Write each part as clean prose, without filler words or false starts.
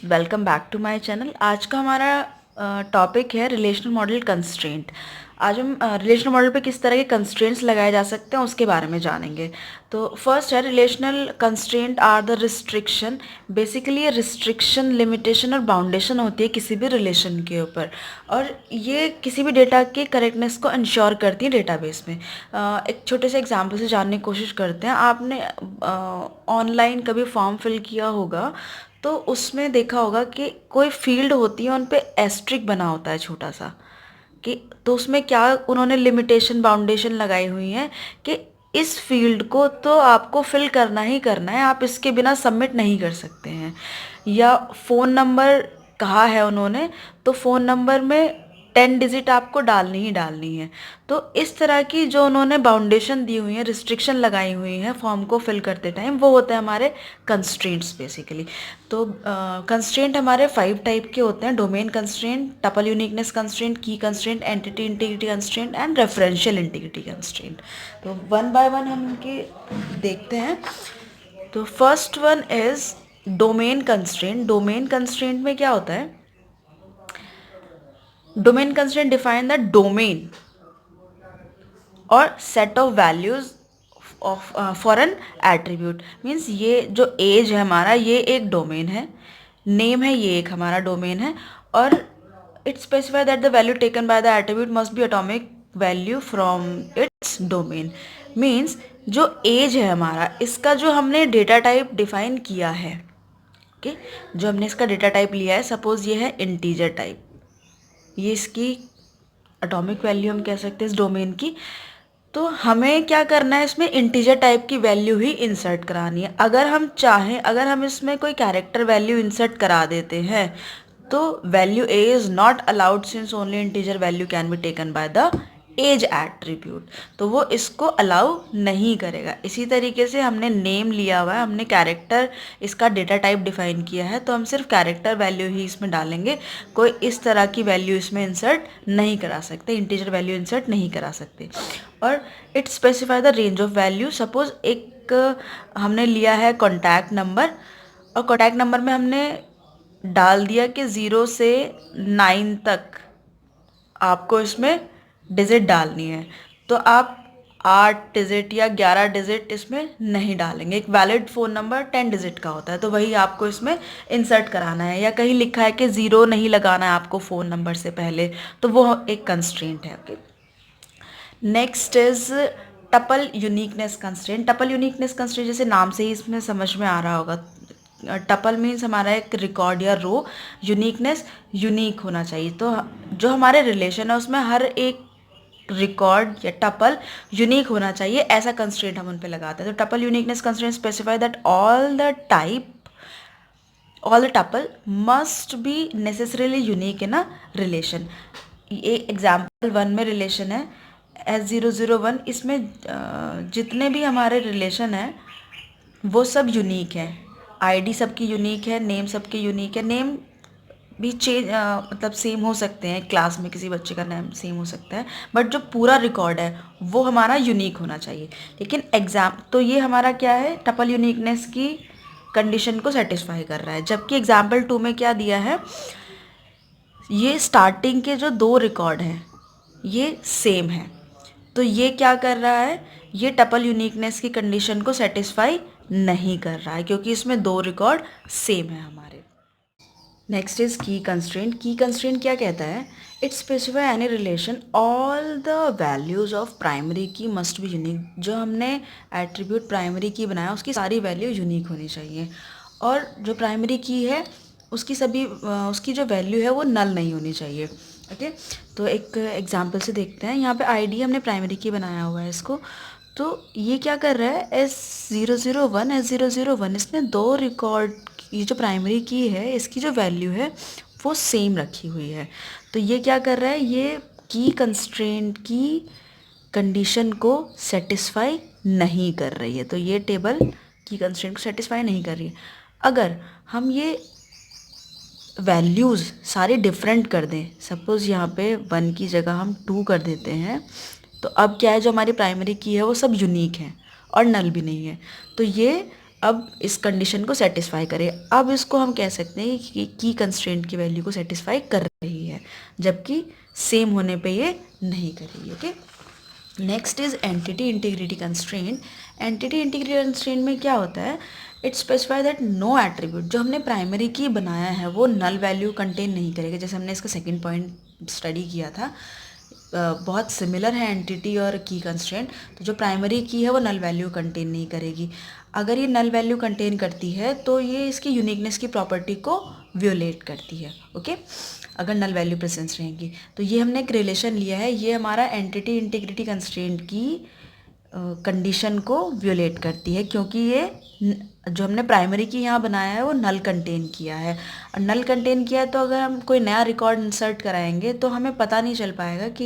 Welcome back to my channel. आज का हमारा टॉपिक है रिलेशनल मॉडल कंस्ट्रेंट। आज हम रिलेशनल मॉडल पे किस तरह के कंस्ट्रेंट्स लगाए जा सकते हैं उसके बारे में जानेंगे। तो फर्स्ट है, relational constraint are the restriction. Basically ये रिस्ट्रिक्शन, लिमिटेशन और बाउंडेशन होती है किसी भी रिलेशन के ऊपर, और ये किसी भी डेटा के करेक्टनेस को इंश्योर करती है डेटाबेस में। एक छोटे से एग्जांपल से जानने की कोशिश करते हैं। आपने ऑनलाइन कभी फॉर्म फिल किया होगा तो उसमें देखा होगा कि कोई फील्ड होती है, उन पे एस्ट्रिक बना होता है छोटा सा, कि तो उसमें क्या उन्होंने लिमिटेशन, बाउंडेशन लगाई हुई है कि इस फील्ड को तो आपको फिल करना ही करना है, आप इसके बिना सबमिट नहीं कर सकते हैं। या फ़ोन नंबर कहा है उन्होंने, तो फ़ोन नंबर में 10 डिजिट आपको डालनी ही डालनी है। तो इस तरह की जो उन्होंने बाउंडेशन दी हुई है, रिस्ट्रिक्शन लगाई हुई है फॉर्म को फिल करते टाइम, वो होते हैं हमारे कंस्ट्रेंट्स बेसिकली। तो कंस्ट्रेंट हमारे 5 टाइप के होते हैं: domain constraint, tuple uniqueness constraint, key constraint, entity integrity constraint and referential integrity constraint. तो वन बाय वन हम इनके देखते हैं। तो first one is domain constraint. Domain constraint में क्या होता है? Domain constraint define the domain और set of values of for an attribute. Means ये जो एज है हमारा, ये एक डोमेन है, नेम है, ये एक हमारा डोमेन है, और it specify that the value taken by the attribute must be atomic value from its domain. Means जो एज है हमारा, इसका जो हमने डेटा टाइप डिफाइन किया है, ओके, जो हमने इसका डेटा टाइप लिया है, सपोज ये है इंटीजर टाइप, ये इसकी एटॉमिक वैल्यू हम कह सकते हैं इस डोमेन की। तो हमें क्या करना है, इसमें इंटीजर टाइप की वैल्यू ही इंसर्ट करानी है। अगर हम चाहें, अगर हम इसमें कोई कैरेक्टर वैल्यू इंसर्ट करा देते हैं तो value A is not allowed since only integer value can be taken by the age attribute, तो वो इसको अलाउ नहीं करेगा। इसी तरीके से हमने नेम लिया हुआ है, हमने कैरेक्टर, इसका डेटा टाइप डिफाइन किया है, तो हम सिर्फ कैरेक्टर वैल्यू ही इसमें डालेंगे, कोई इस तरह की वैल्यू इसमें इंसर्ट नहीं करा सकते, इंटीजर वैल्यू इंसर्ट नहीं करा सकते। और it specify the range of value. Suppose एक हमने लिया है कॉन्टैक्ट नंबर, और कॉन्टैक्ट नंबर में हमने डाल दिया कि 0 से 9 तक आपको इसमें डिजिट डालनी है, तो आप 8 डिजिट या 11 डिजिट इसमें नहीं डालेंगे। एक वैलिड फ़ोन नंबर 10 डिजिट का होता है, तो वही आपको इसमें इंसर्ट कराना है। या कहीं लिखा है कि 0 नहीं लगाना है आपको फ़ोन नंबर से पहले, तो वो एक कंस्ट्रेंट है। Okay, next is tuple uniqueness constraint. Tuple uniqueness constraint जैसे नाम से ही इसमें समझ में आ रहा होगा, टपल मीन्स हमारा एक रिकॉर्ड या रो, यूनिकनेस यूनिक होना चाहिए। तो जो हमारे रिलेशन है उसमें हर एक रिकॉर्ड या टपल यूनिक होना चाहिए, ऐसा कंस्ट्रेंट हम उन पे लगाते हैं। तो tuple uniqueness constraint specify that all the tuple must be necessarily unique in a relation. ये एग्जाम्पल 1 में रिलेशन है S001, इसमें जितने भी हमारे रिलेशन हैं वो सब यूनिक है। आईडी सबकी यूनिक है, नेम सबके यूनिक है। नेम भी चेंज मतलब सेम हो सकते हैं, क्लास में किसी बच्चे का नेम सेम हो सकता है, बट जो पूरा रिकॉर्ड है वो हमारा यूनिक होना चाहिए। लेकिन तो ये हमारा क्या है, टपल यूनिकनेस की कंडीशन को सेटिस्फाई कर रहा है। जबकि एग्जाम्पल 2 में क्या दिया है, ये स्टार्टिंग के जो 2 रिकॉर्ड हैं ये सेम है, तो ये क्या कर रहा है, ये टपल यूनिकनेस की कंडीशन को सेटिस्फाई नहीं कर रहा है, क्योंकि इसमें 2 रिकॉर्ड सेम है हमारे। नेक्स्ट इज की कंस्ट्रेंट। की कंस्ट्रेंट क्या कहता है, it specify any relation all the values of primary की मस्ट बी यूनिक। जो हमने एट्रीब्यूट प्राइमरी की बनाया उसकी सारी वैल्यू यूनिक होनी चाहिए, और जो प्राइमरी की है उसकी जो वैल्यू है वो नल नहीं होनी चाहिए। ओके, तो एक एग्जांपल से देखते हैं। यहाँ पे आईडी हमने प्राइमरी की बनाया हुआ है इसको, तो ये क्या कर रहा है, S001 इसने 2 रिकॉर्ड, ये जो प्राइमरी की है इसकी जो वैल्यू है वो सेम रखी हुई है। तो ये क्या कर रहा है, ये की कंस्ट्रेंट की कंडीशन को सेटिस्फाई नहीं कर रही है, तो ये टेबल की कंस्ट्रेंट को सेटिस्फाई नहीं कर रही है। अगर हम ये वैल्यूज़ सारे डिफरेंट कर दें, सपोज़ यहाँ पे 1 की जगह हम 2 कर देते हैं, तो अब क्या है, जो हमारी प्राइमरी की है वो सब यूनिक है और नल भी नहीं है। तो ये अब इस कंडीशन को सेटिस्फाई करे। अब इसको हम कह सकते हैं कि की कंस्ट्रेंट की वैल्यू को सेटिस्फाई कर रही है, जबकि सेम होने पे ये नहीं करेगी। Okay, next is entity integrity constraint. Entity integrity constraint में क्या होता है, it specify that no attribute जो हमने प्राइमरी की बनाया है वो नल वैल्यू कंटेन नहीं करेगा। जैसे हमने इसका सेकंड पॉइंट स्टडी किया था, बहुत सिमिलर है एंटिटी और की कंस्ट्रेंट। तो जो प्राइमरी की है वो नल वैल्यू कंटेन नहीं करेगी। अगर ये नल वैल्यू कंटेन करती है तो ये इसकी यूनिकनेस की प्रॉपर्टी को वियोलेट करती है। ओके, अगर नल वैल्यू प्रेजेंस रहेंगी तो ये हमने एक रिलेशन लिया है, ये हमारा एंटिटी इंटीग्रिटी कंस्ट्रेंट की कंडीशन को वियोलेट करती है, क्योंकि ये जो हमने प्राइमरी की यहाँ बनाया है वो नल कंटेन किया है। और नल कंटेन किया है तो अगर हम कोई नया रिकॉर्ड इंसर्ट कराएंगे तो हमें पता नहीं चल पाएगा कि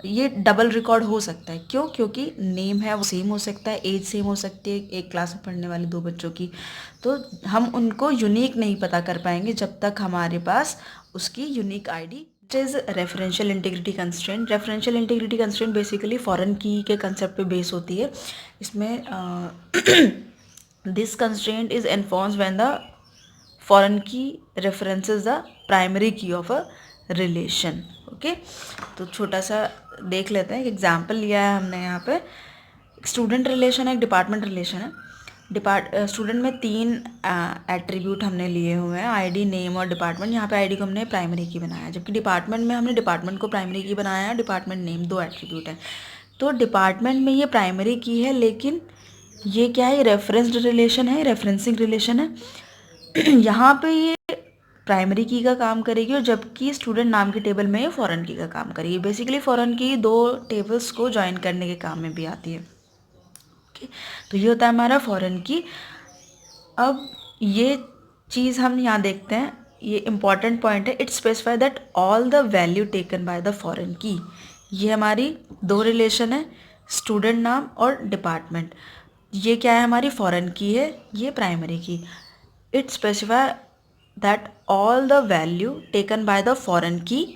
ये डबल रिकॉर्ड हो सकता है। क्यों? क्योंकि नेम है वो सेम हो सकता है, एज सेम हो सकती है एक क्लास में पढ़ने वाले दो बच्चों की, तो हम उनको यूनिक नहीं पता कर पाएंगे जब तक हमारे पास उसकी unique ID. Is referential integrity constraint. Referential integrity constraint basically foreign की के कंसेप्ट पे बेस होती है। इसमें this constraint is enforced when the foreign की रेफरेंसेस द प्राइमरी की ऑफ अ रिलेशन। ओके, तो छोटा सा देख लेते हैं, एक एग्जाम्पल लिया है हमने यहाँ पे। स्टूडेंट रिलेशन है, एक डिपार्टमेंट रिलेशन है। स्टूडेंट में 3 एट्रीब्यूट हमने लिए हुए हैं, आईडी, नेम और डिपार्टमेंट। यहाँ पे आईडी को हमने प्राइमरी की बनाया, जबकि डिपार्टमेंट में हमने डिपार्टमेंट को प्राइमरी की बनाया है, डिपार्टमेंट नेम 2 एट्रीब्यूट है। तो डिपार्टमेंट में ये प्राइमरी की है, लेकिन ये क्या है, रेफरेंस्ड रिलेशन है, रेफरेंसिंग रिलेशन है। यहाँ पे ये प्राइमरी की का काम करेगी, और जबकि स्टूडेंट नाम के टेबल में ये फॉरेन की का काम करेगी। बेसिकली फॉरेन की 2 टेबल्स को ज्वाइन करने के काम में भी आती है। तो ये होता है हमारा फॉरेन की। अब ये चीज़ हम यहाँ देखते हैं, ये इंपॉर्टेंट पॉइंट है। It specify that all the value taken by the foreign की। ये हमारी 2 रिलेशन है, स्टूडेंट नाम और डिपार्टमेंट। ये क्या है, हमारी फॉरेन की है, ये primary key. It specify that all the value taken by the foreign key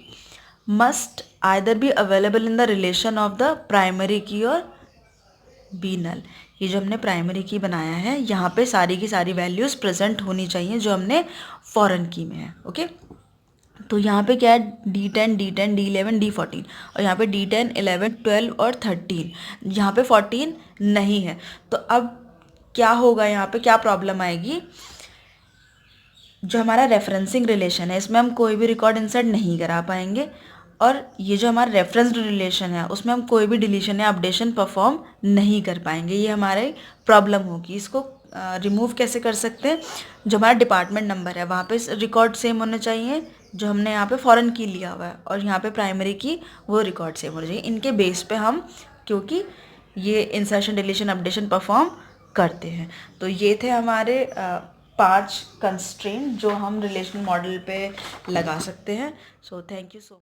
must either be available in the relation of the primary key or be null. ये जो हमने प्राइमरी की बनाया है, यहाँ पे सारी की सारी वैल्यूज़ प्रेजेंट होनी चाहिए जो हमने फॉरेन की में है। ओके, तो यहाँ पे क्या है, D10, D10, D11, D14, और यहाँ पे D10, 11, 12 और 13। यहाँ पे 14 नहीं है। तो अब क्या होगा, यहाँ पे क्या प्रॉब्लम आएगी, जो हमारा रेफरेंसिंग रिलेशन है इसमें हम कोई भी रिकॉर्ड इंसर्ट नहीं करा पाएंगे, और ये जो हमारा रेफरेंस्ड रिलेशन है उसमें हम कोई भी डिलीशन या अपडेशन परफॉर्म नहीं कर पाएंगे। ये हमारे प्रॉब्लम होगी। इसको रिमूव कैसे कर सकते हैं, जो हमारा डिपार्टमेंट नंबर है वहाँ पे रिकॉर्ड सेम होने चाहिए जो हमने यहाँ पे फॉरेन की लिया हुआ है, और यहाँ पे प्राइमरी की वो रिकॉर्ड सेम होना चाहिए। इनके बेस पे हम, क्योंकि ये इंसर्शन डिलीशन अपडेशन परफॉर्म करते हैं। तो ये थे हमारे 5 कंस्ट्रेंट जो हम रिलेशनल मॉडल पे लगा सकते हैं। So thank you so